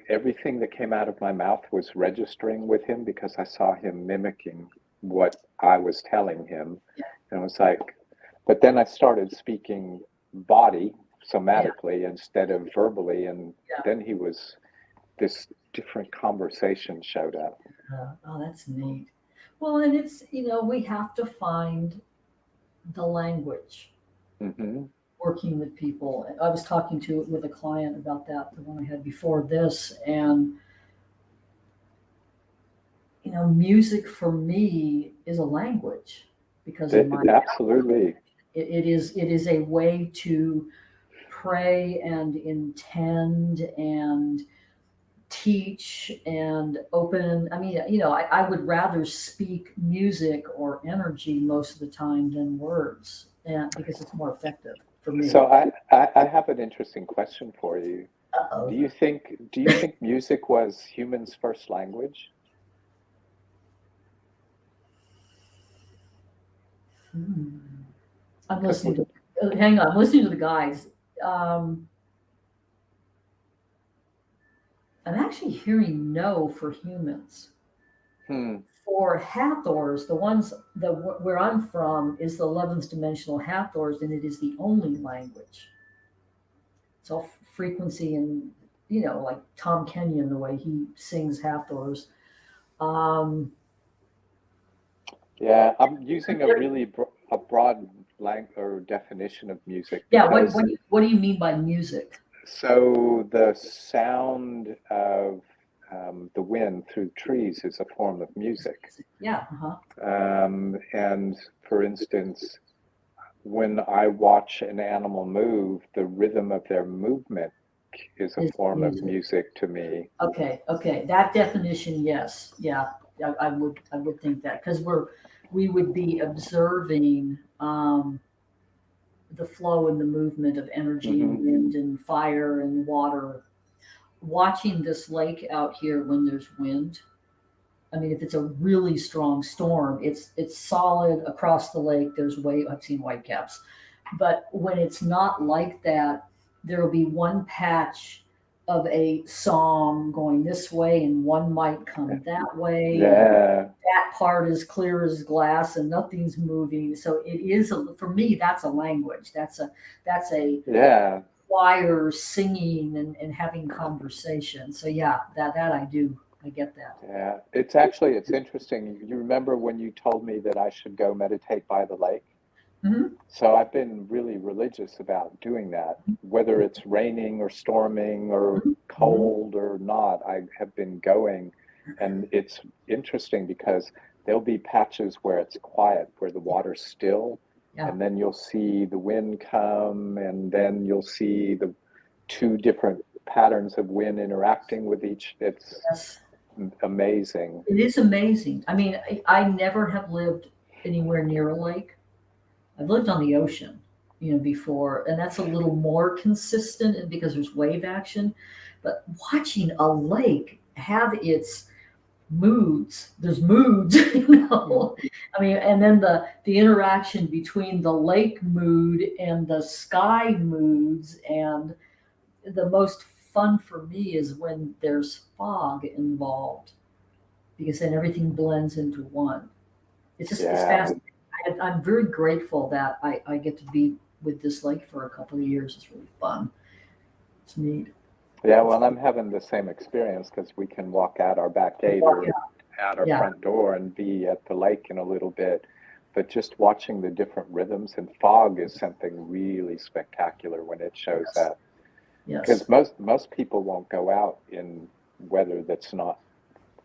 everything that came out of my mouth was registering with him because I saw him mimicking what I was telling him. Yeah. And I was like, but then I started speaking body Yeah. somatically instead of verbally. And Yeah. then this different conversation showed up. Oh, that's neat. Well, and it's, we have to find the language Hmm. working with people. I was talking with a client about that, the one I had before this, and music for me is a language because of my background. Absolutely. It is a way to pray and intend and teach and open. I mean, I would rather speak music or energy most of the time than words, and because it's more effective for me. So I have an interesting question for you. Uh-oh. Do you think music was humans' first language? Hmm. I'm Because listening to. Hang on, I'm listening to the guys. Um, I'm actually hearing no for humans. hmm, For Hathors, the ones that where I'm from is the 11th dimensional Hathors, and it is the only language. It's all frequency and like Tom Kenyon, the way he sings Hathors. Um, yeah, I'm using a really a broad or definition of music yeah. What because, what do you mean by music? so the sound of, the wind through trees is a form of music. Yeah. Uh-huh. And for instance, when I watch an animal move, the rhythm of their movement is a Is form of music. music to me. Okay. Okay. That definition, yes. Yeah. I would think that because we would be observing the flow and the movement of energy and Hmm. wind and fire and water. Watching this lake out here when there's wind. I mean, if it's a really strong storm, it's solid across the lake. There's I've seen whitecaps, but when it's not like that, there will be one patch of a song going this way, and one might come that way, and Yeah, that part is clear as glass, and nothing's moving. So it is for me. That's a language. That's a yeah. choir singing and having conversation. So yeah, that I do. I get that. Yeah, it's interesting. You remember when you told me that I should go meditate by the lake? Hmm. So I've been really religious about doing that, whether it's raining or storming or Hmm. cold or not. I have been going, and it's interesting because there'll be patches where it's quiet, where the water's still, Yeah. and then you'll see the wind come, and then you'll see the two different patterns of wind interacting with each. It's Yes. amazing. It is amazing. I mean, I never have lived anywhere near a lake. I've lived on the ocean, before, and that's a little more consistent and because there's wave action. But watching a lake have its moods, there's moods, I mean, and then the interaction between the lake mood and the sky moods, and the most fun for me is when there's fog involved, because then everything blends into one. It's Yeah. fascinating. I'm very grateful that I get to be with this lake for a couple of years. It's really fun. It's neat. Yeah, It's well, fun. I'm having the same experience because we can walk out our back gate Walk or out. out our Yeah. front door and be at the lake in a little bit. But just watching the different rhythms, and fog is something really spectacular when it shows Yes. up. Yes. Because most people won't go out in weather that's not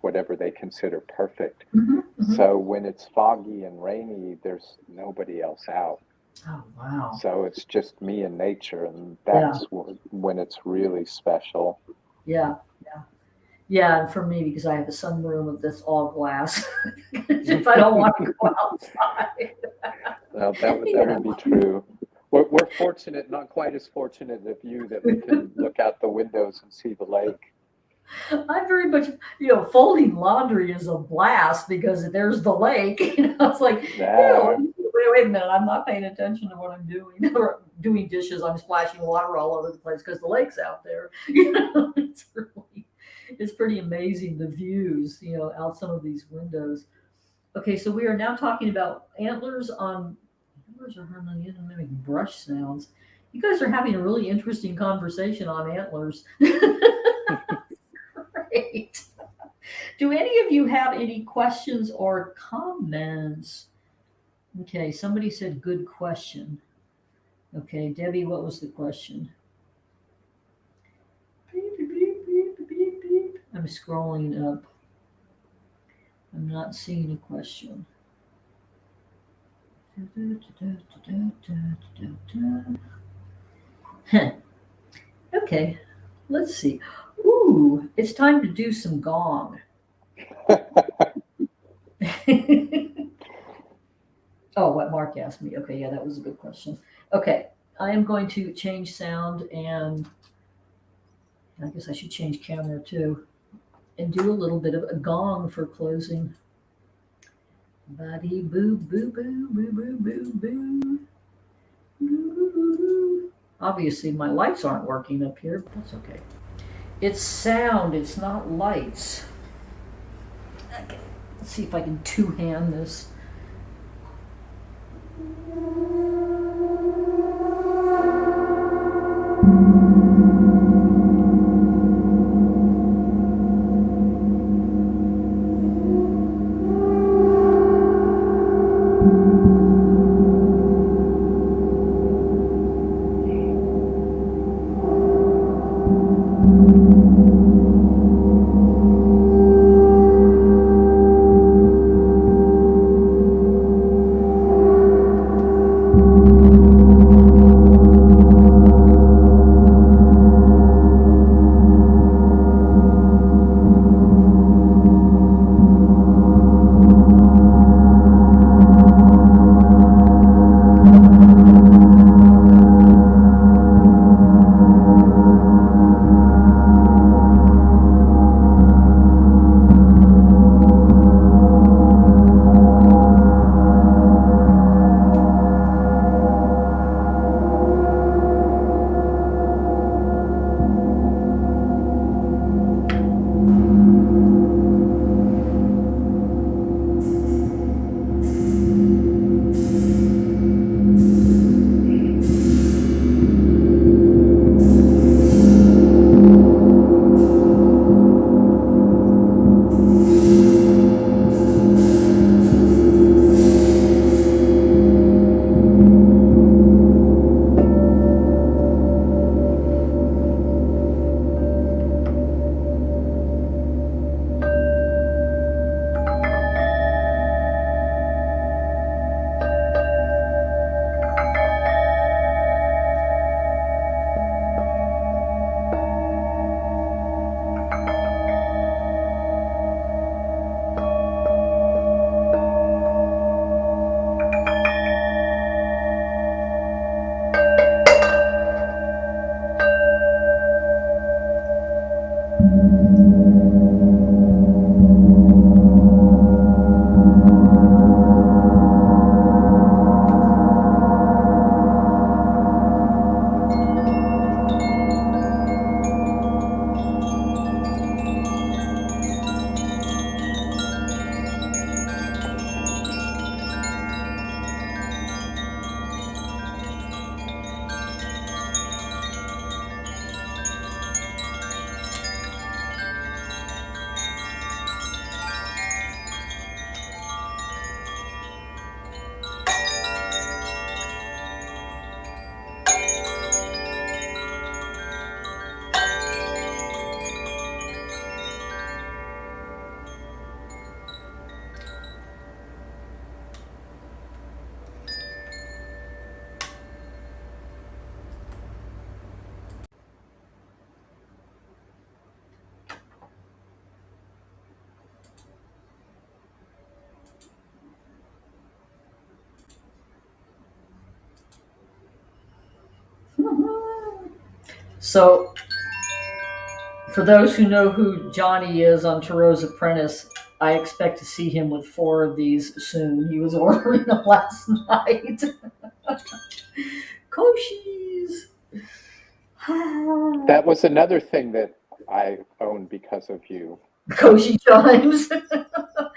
whatever they consider perfect. Hmm. Hmm. So when it's foggy and rainy, there's nobody else out. Oh wow. So it's just me and nature, and Yeah. when it's really special. Yeah. Yeah. Yeah. And for me, because I have a sunroom that's all glass, if I don't want to go outside, Well, that you would be know. true. We're fortunate, not quite as fortunate as you, that we can look out the windows and see the lake. I'm very much, folding laundry is a blast because there's the lake. It's like, Yeah, wait a minute, I'm not paying attention to what I'm doing. Or doing dishes, I'm splashing water all over the place because the lake's out there. It's pretty amazing the views, out some of these windows. Okay, so we are now talking about antlers are making brush sounds. You guys are having a really interesting conversation on antlers. Great. Do any of you have any questions or comments? Okay, somebody said good question. Okay, Debbie, what was the question? Beep, beep, beep, beep, beep, beep. I'm scrolling up. I'm not seeing a question. Huh. Okay, let's see. Ooh, it's time to do some gong. Oh, what Mark asked me. Okay, yeah, that was a good question. Okay, I am going to change sound, and I guess I should change camera too, and do a little bit of a gong for closing. Body boo boo boo boo boo boo boo. Boo. Obviously, my lights aren't working up here, but that's okay. It's sound, it's not lights. Okay, let's see if I can two hand this. So, for those who know who Johnny is on Tarot's Apprentice, I expect to see him with 4 of these soon. He was ordering them last night. Koshis. That was another thing that I owned because of you. Koshi chimes. Can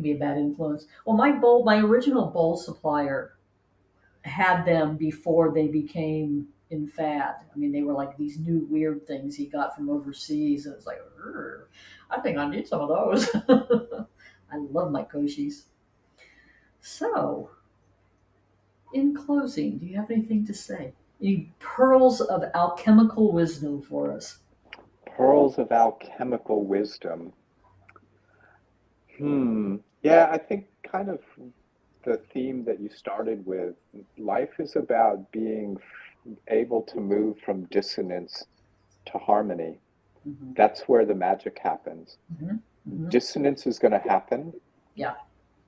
be a bad influence. Well, my original bowl supplier had them before they became in fad. I mean, they were like these new weird things he got from overseas. And it's like, I think I need some of those. I love my koshis. So, in closing, do you have anything to say? Any pearls of alchemical wisdom for us? Pearls of alchemical wisdom. Yeah, I think kind of the theme that you started with. Life is about being able to move from dissonance to harmony. Mm-hmm. That's where the magic happens. Mm-hmm. Mm-hmm. Dissonance is going to happen. Yeah.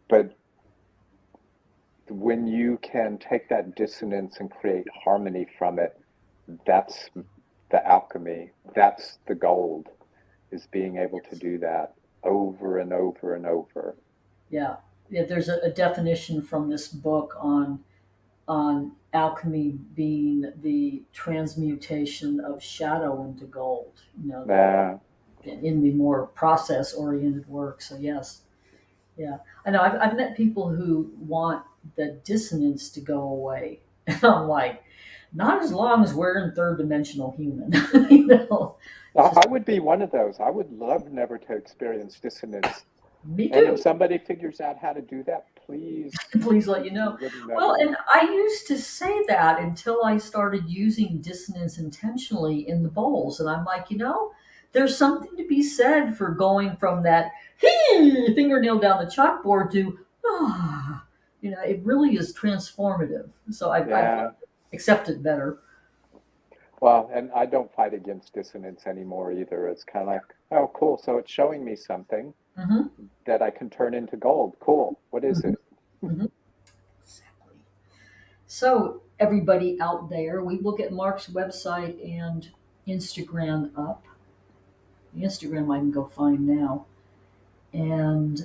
But when you can take that dissonance and create harmony from it, that's the alchemy. That's the gold, is being able to do that over and over and over. Yeah. Yeah. There's a definition from this book on alchemy being the transmutation of shadow into gold. Yeah. In the more process oriented work. So yes, yeah, I know. I've met people who want the dissonance to go away, and I'm like, not as long as we're in third dimensional human. It's just I would be one of those. I would love never to experience dissonance. me And if too. somebody figures out how to do that, please Please let you know. let me Well, know. and I used to say that until I started using dissonance intentionally in the bowls. And I'm like, there's something to be said for going from that fingernail down the chalkboard to, it really is transformative. So I've Yeah. accepted better. Well, and I don't fight against dissonance anymore either. It's kind of like, oh, cool. So it's showing me something Mm-hmm. that I can turn into gold. Cool. What is Mm-hmm. it? Mm-hmm. Exactly. So, everybody out there, we will get Mark's website and Instagram up. The Instagram I can go find now. And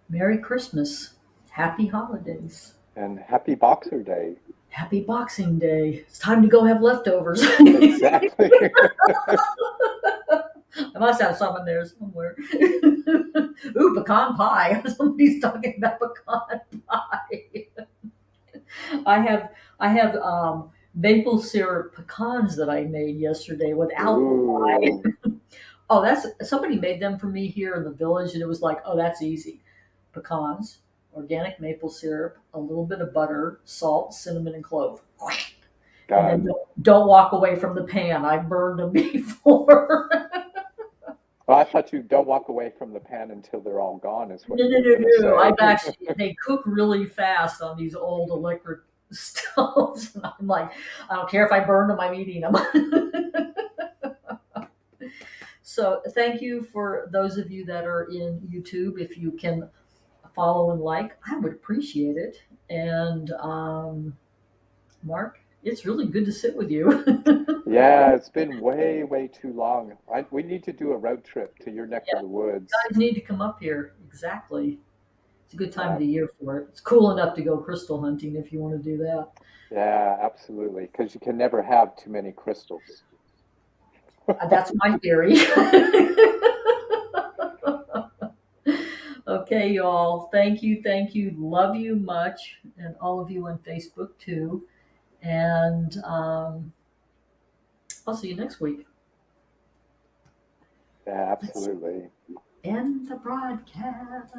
Merry Christmas. Happy holidays. And happy Boxer Day. Happy Boxing Day. It's time to go have leftovers. Exactly. I must have some in there somewhere. Ooh, pecan pie. Somebody's talking about pecan pie. I have maple syrup pecans that I made yesterday without the Ooh, pie. Oh, that's somebody made them for me here in the village, and it was like, oh, that's easy. Pecans, organic maple syrup, a little bit of butter, salt, cinnamon, and clove. And then done. don't walk away from the pan. I burned them before. Well, I thought you don't walk away from the pan until they're all gone, is what No, you no, were no, going to no. say. They cook really fast on these old electric stoves. And I'm like, I don't care if I burn them, I'm eating them. So thank you for those of you that are in YouTube. If you can follow and like, I would appreciate it. And Mark, it's really good to sit with you. Yeah, it's been way, way too long. We need to do a road trip to your neck of Yeah, the you woods. guys need to come up here. Exactly. It's a good time of Yeah, the year for it. It's cool enough to go crystal hunting if you want to do that. yeah, absolutely. Because you can never have too many crystals. That's my theory. Okay, y'all. Thank you. Thank you. Love you much. And all of you on Facebook too. And I'll see you next week. Yeah, Let's absolutely. end the broadcast.